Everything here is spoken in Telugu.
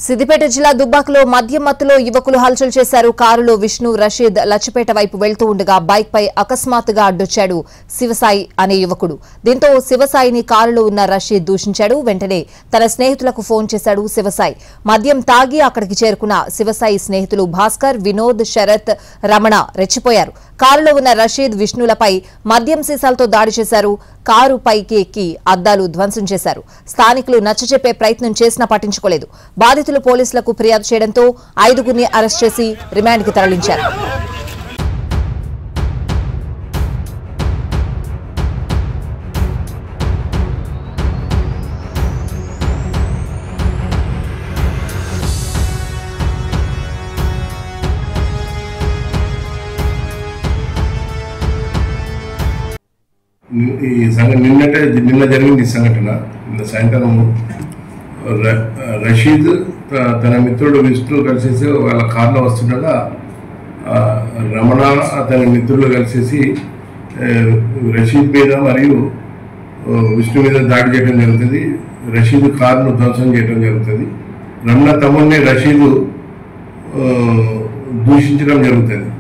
సిద్దిపేట జిల్లా దుబ్బాకలో మద్యం మత్తులో యువకులు హల్చల్ చేశారు. కారులో విష్ణు, రషీద్ లచ్చపేట వైపు వెళ్తూ ఉండగా బైక్ పై అకస్మాత్తుగా అడ్డొచ్చాడు శివసాయి అనే యువకుడు. దీంతో శివసాయిని కారులో ఉన్న రషీద్ దూషించాడు. వెంటనే తన స్నేహితులకు ఫోన్ చేశాడు శివసాయి. మద్యం తాగి అక్కడికి చేరుకున్న శివసాయి స్నేహితులు భాస్కర్, వినోద్, శరత్, రమణ రెచ్చిపోయారు. కారులో ఉన్న రషీద్, విష్ణులపై మద్యం సీసాలతో దాడి చేశారు. కారు పైకి ఎక్కి అద్దాలు ధ్వంసం చేశారు. స్థానికులు నచ్చచెప్పే ప్రయత్నం చేసినా పట్టించుకోలేదు. బాధితులు పోలీసులకు ఫిర్యాదు చేయడంతో 5గురిని అరెస్ట్ చేసి రిమాండ్కి తరలించారు. నిన్న జరిగింది ఈ సంఘటన. నిన్న సాయంత్రం రషీద్ తన మిత్రుడు విష్ణు కలిసేసి వాళ్ళ కార్లో వస్తుండగా రమణ అతని మిత్రులు కలిసేసి రషీద్ మీద మరియు విష్ణు మీద దాడి చేయడం జరుగుతుంది. రషీద్ కారును ధ్వంసం చేయడం జరుగుతుంది. రమణ తమ్ముడిని రషీద్ దూషించడం జరుగుతుంది.